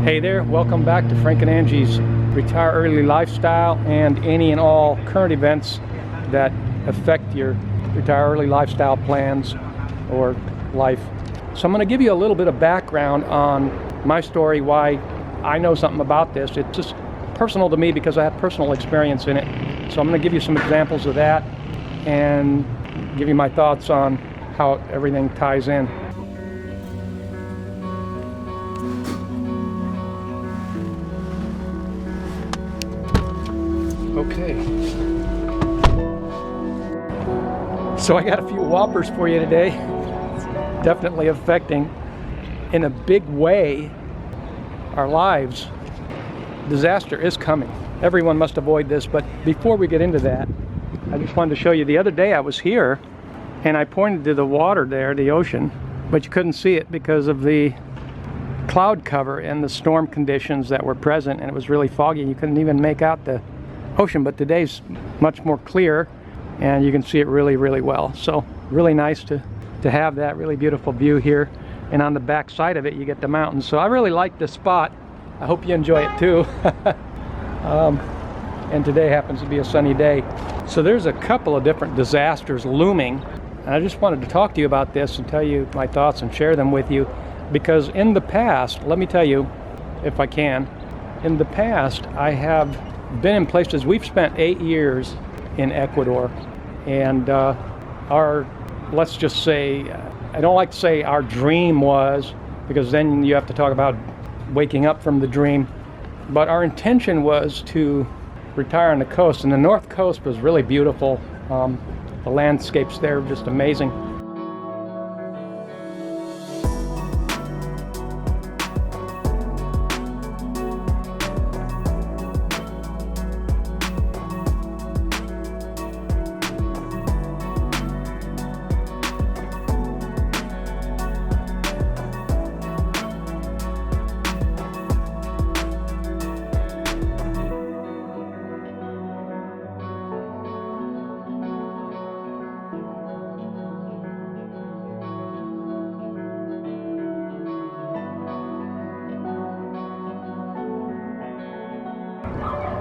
Hey there, welcome back to Frank and Angie's Retire Early Lifestyle and any and all current events that affect your retire early lifestyle plans or life. So I'm going to give you a little bit of background on my story, why I know something about this. It's just personal to me because I have personal experience in it. So I'm going to give you some examples of that and give you my thoughts on how everything ties in. Okay, so I got a few whoppers for you today. It's definitely affecting in a big way our lives. Disaster is coming. Everyone must avoid this, but before we get into that, I just wanted to show you the other day I was here and I pointed to the water there, the ocean, but you couldn't see it because of the cloud cover and the storm conditions that were present, and it was really foggy. You couldn't even make out the ocean, but today's much more clear and you can see it really well. So really nice to have that really beautiful view here, and on the back side of it you get the mountains. So I really like this spot. I hope you enjoy it too. And today happens to be a sunny day. So there's a couple of different disasters looming, and I just wanted to talk to you about this and tell you my thoughts and share them with you, because in the past, let me tell you, if I can, in the past I have been in places. We've spent 8 years in Ecuador, and let's just say, I don't like to say our dream was, because then you have to talk about waking up from the dream, but our intention was to retire on the coast, and the north coast was really beautiful. The landscapes there are just amazing.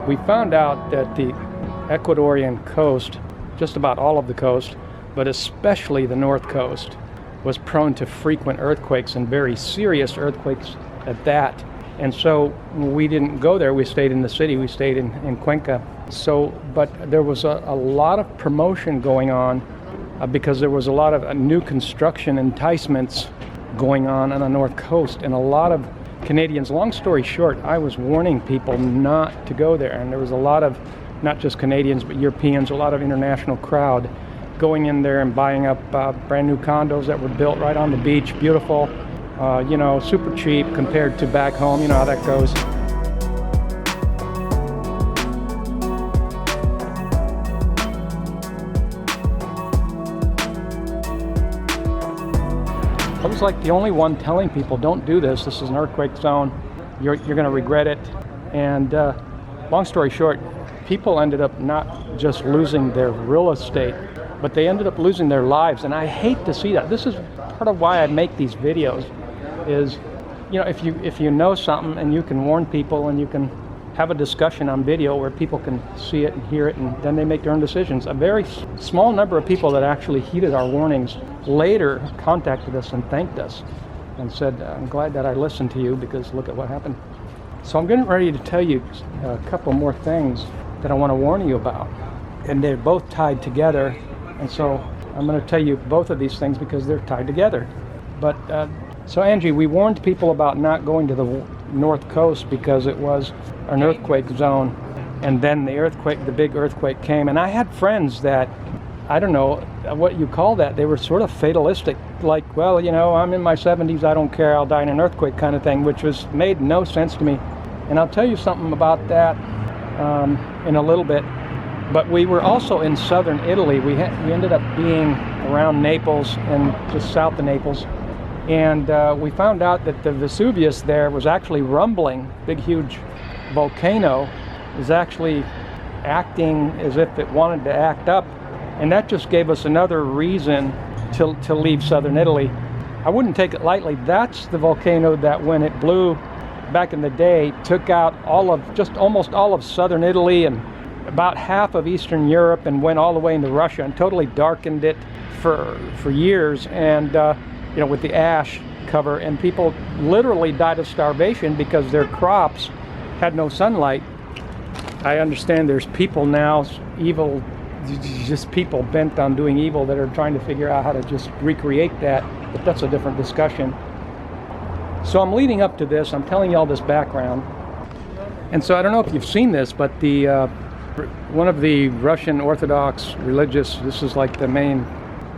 We found out that the Ecuadorian coast, just about all of the coast, but especially the north coast, was prone to frequent earthquakes, and very serious earthquakes at that. And so we didn't go there. We stayed in the city. We stayed in Cuenca. So, but there was a lot of promotion going on because there was a lot of new construction enticements going on the north coast, and a lot of Canadians. Long story short, I was warning people not to go there, and there was a lot of, not just Canadians but Europeans, a lot of international crowd going in there and buying up brand new condos that were built right on the beach, beautiful, you know, super cheap compared to back home. You know how that goes. I was like the only one telling people, don't do this. This is an earthquake zone. You're going to regret it. And long story short, people ended up not just losing their real estate, but they ended up losing their lives. And I hate to see that. This is part of why I make these videos. Is, you know, if you know something and you can warn people and you can have a discussion on video where people can see it and hear it, and then they make their own decisions. A very small number of people that actually heeded our warnings later contacted us and thanked us and said, I'm glad that I listened to you because look at what happened. So I'm getting ready to tell you a couple more things that I want to warn you about, and they're both tied together. And so I'm going to tell you both of these things because they're tied together. But so Angie, we warned people about not going to the north coast because it was an earthquake zone, and then the big earthquake came, and I had friends that, I don't know what you call that, they were sort of fatalistic, like, well, you know, I'm in my 70s, I don't care, I'll die in an earthquake kind of thing, which made no sense to me. And I'll tell you something about that in a little bit. But we were also in southern Italy. We ended up being around Naples and just south of Naples. And we found out that the Vesuvius there was actually rumbling. Big, huge volcano is actually acting as if it wanted to act up. And that just gave us another reason to leave southern Italy. I wouldn't take it lightly. That's the volcano that when it blew back in the day took out almost all of southern Italy and about half of Eastern Europe and went all the way into Russia and totally darkened it for years, and with the ash cover, and people literally died of starvation because their crops had no sunlight. I understand there's people now, evil, just people bent on doing evil, that are trying to figure out how to just recreate that, but that's a different discussion. So I'm leading up to this, I'm telling you all this background. And so I don't know if you've seen this, but one of the Russian Orthodox religious, this is like the main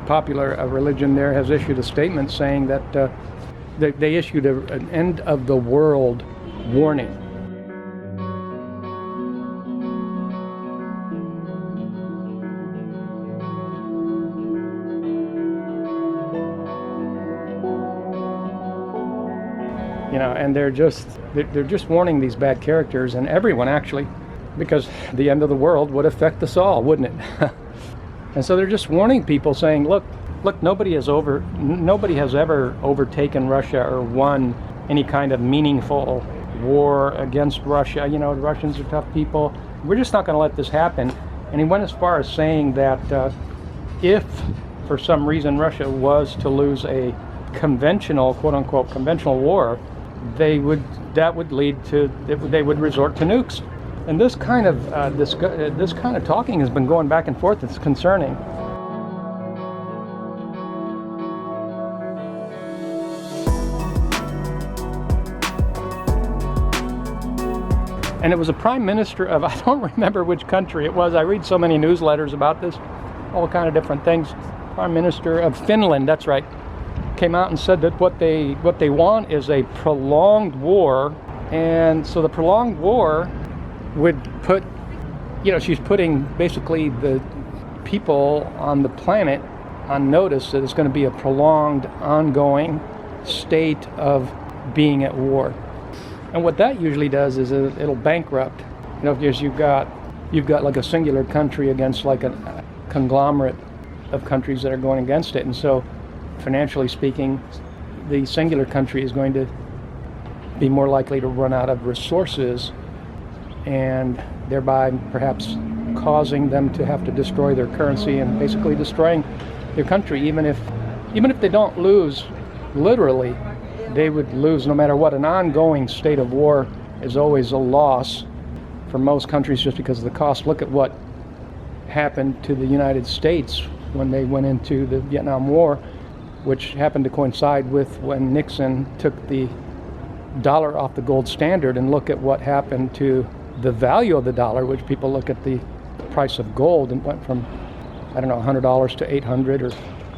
popular religion there, has issued a statement saying that they issued an end of the world warning. And they're just warning these bad characters, and everyone actually, because the end of the world would affect us all, wouldn't it? And so they're just warning people, saying, look, nobody has ever overtaken Russia or won any kind of meaningful war against Russia. The Russians are tough people. We're just not going to let this happen. And he went as far as saying that if for some reason Russia was to lose a conventional, quote unquote, conventional war, they would resort to nukes. And this kind of talking has been going back and forth. It's concerning. And it was a prime minister of, I don't remember which country it was. I read so many newsletters about this, all kind of different things. Prime minister of Finland, that's right, came out and said that what they want is a prolonged war. And so the prolonged war would put, she's putting basically the people on the planet on notice that it's going to be a prolonged, ongoing state of being at war. And what that usually does is it'll bankrupt. Because you've got like a singular country against like a conglomerate of countries that are going against it. And so, financially speaking, the singular country is going to be more likely to run out of resources, and thereby perhaps causing them to have to destroy their currency and basically destroying their country. Even if they don't lose literally, they would lose no matter what. An ongoing state of war is always a loss for most countries just because of the cost. Look at what happened to the United States when they went into the Vietnam War, which happened to coincide with when Nixon took the dollar off the gold standard, and look at what happened to the value of the dollar, which people look at the price of gold, and went from, $100 to $800,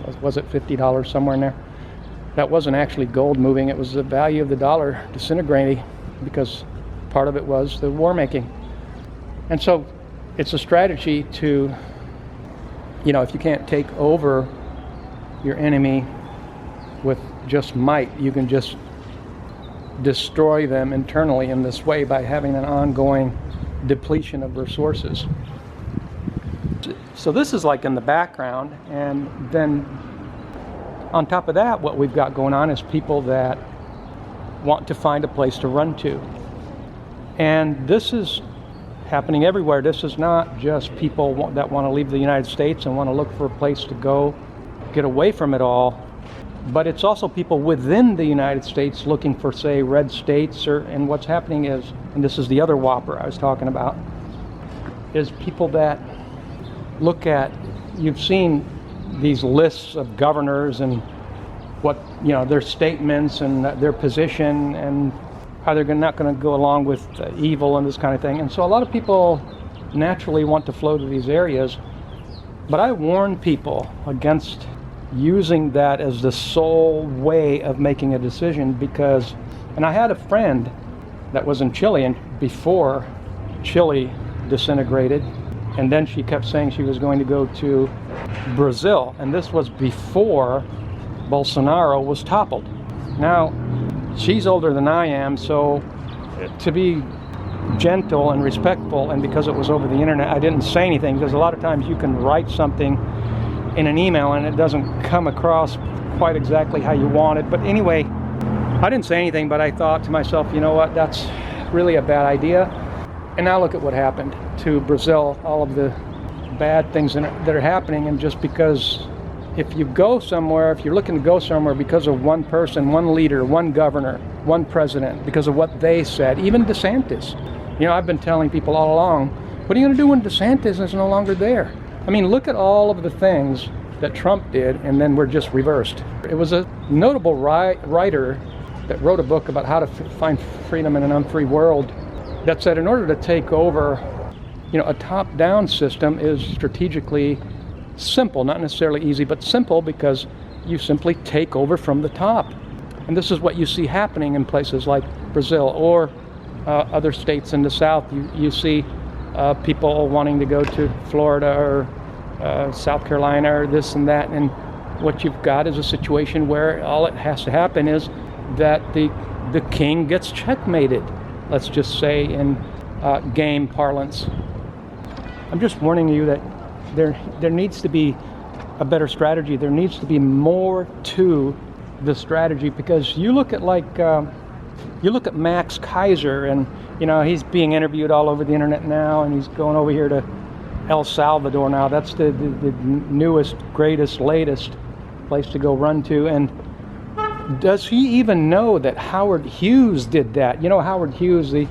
or was it $50, somewhere in there. That wasn't actually gold moving, it was the value of the dollar disintegrating, because part of it was the war making. And so it's a strategy to, if you can't take over your enemy with just might, you can just destroy them internally in this way by having an ongoing depletion of resources. So this is like in the background, and then on top of that, what we've got going on is people that want to find a place to run to. And this is happening everywhere. This is not just people that want to leave the United States and want to look for a place to go, get away from it all, but it's also people within the United States looking for, say, red states. And what's happening is, and this is the other whopper I was talking about, is people that look at, you've seen these lists of governors and what, their statements and their position and how they're not going to go along with evil and this kind of thing. And so a lot of people naturally want to flow to these areas, but I warn people against using that as the sole way of making a decision, because, and I had a friend that was in Chile, and before Chile disintegrated, and then she kept saying she was going to go to Brazil, and this was before Bolsonaro was toppled. Now, she's older than I am, so to be gentle and respectful, and because it was over the internet, I didn't say anything, because a lot of times you can write something in an email and it doesn't come across quite exactly how you want it. But anyway, I didn't say anything, but I thought to myself, you know what, that's really a bad idea. And now look at what happened to Brazil, all of the bad things that are happening. And just because if you go somewhere, if you're looking to go somewhere because of one person, one leader, one governor, one president, because of what they said, even DeSantis. You know, I've been telling people all along, what are you going to do when DeSantis is no longer there? I mean, look at all of the things that Trump did, and then we're just reversed. It was a notable writer that wrote a book about how to find freedom in an unfree world that said in order to take over, you know, a top-down system is strategically simple, not necessarily easy, but simple, because you simply take over from the top. And this is what you see happening in places like Brazil or other states in the South. You see people wanting to go to Florida or South Carolina or this and that, and what you've got is a situation where all it has to happen is that the king gets checkmated, let's just say in game parlance. I'm just warning you that there needs to be a better strategy. There needs to be more to the strategy, because you look at Max Kaiser, and you know, he's being interviewed all over the internet now, and he's going over here to El Salvador now. That's the newest, greatest, latest place to go run to. And does he even know that Howard Hughes did that? You know, Howard Hughes, the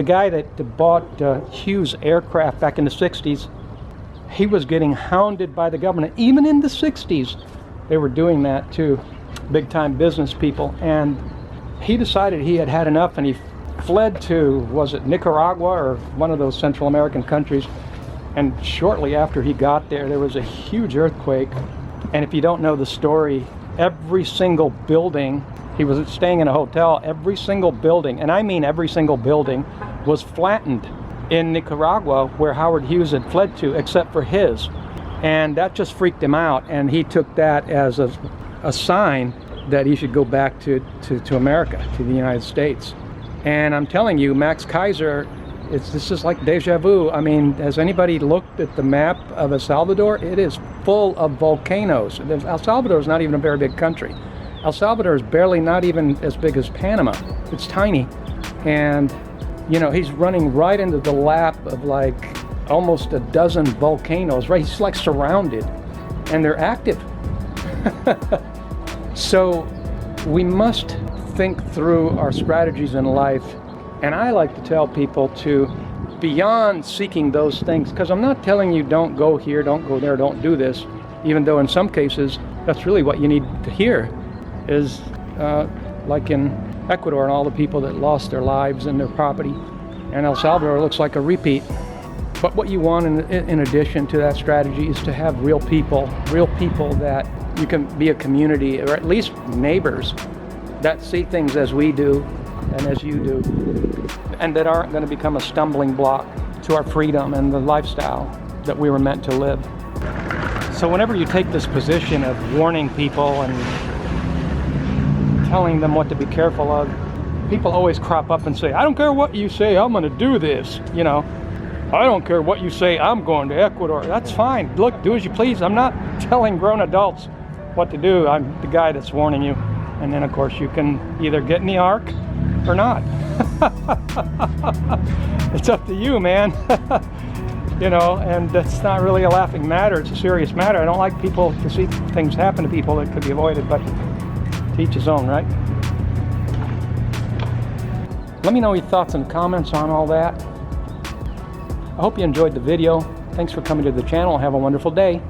guy that bought Hughes aircraft back in the 60s, he was getting hounded by the government. Even in the 60s, they were doing that to big-time business people. And he decided he had had enough, and he fled to, was it Nicaragua or one of those Central American countries? And shortly after he got there, there was a huge earthquake. And if you don't know the story, every single building, he was staying in a hotel, every single building, and I mean every single building, was flattened in Nicaragua where Howard Hughes had fled to, except for his. And that just freaked him out, and he took that as a sign that he should go back to America, to the United States. And I'm telling you, Max Kaiser, this is like deja vu. I mean, has anybody looked at the map of El Salvador? It is full of volcanoes. El Salvador is not even a very big country. El Salvador is barely not even as big as Panama. It's tiny. And, you know, he's running right into the lap of like almost a dozen volcanoes, right? He's like surrounded, and they're active. So we must think through our strategies in life. And I like to tell people to, beyond seeking those things, because I'm not telling you don't go here, don't go there, don't do this, even though in some cases that's really what you need to hear, is like in Ecuador and all the people that lost their lives and their property. And El Salvador looks like a repeat. But what you want in addition to that strategy is to have real people that you can be a community, or at least neighbors, that see things as we do and as you do, and that aren't going to become a stumbling block to our freedom and the lifestyle that we were meant to live. So whenever you take this position of warning people and telling them what to be careful of, people always crop up and say, I don't care what you say, I'm going to do this. You know, I don't care what you say, I'm going to Ecuador. That's fine. Look, do as you please. I'm not telling grown adults what to do. I'm the guy that's warning you. And then, of course, you can either get in the ark or not. It's up to you, man. You know, and that's not really a laughing matter. It's a serious matter. I don't like people to see things happen to people that could be avoided, but to each his own, right? Let me know your thoughts and comments on all that. I hope you enjoyed the video. Thanks for coming to the channel. Have a wonderful day.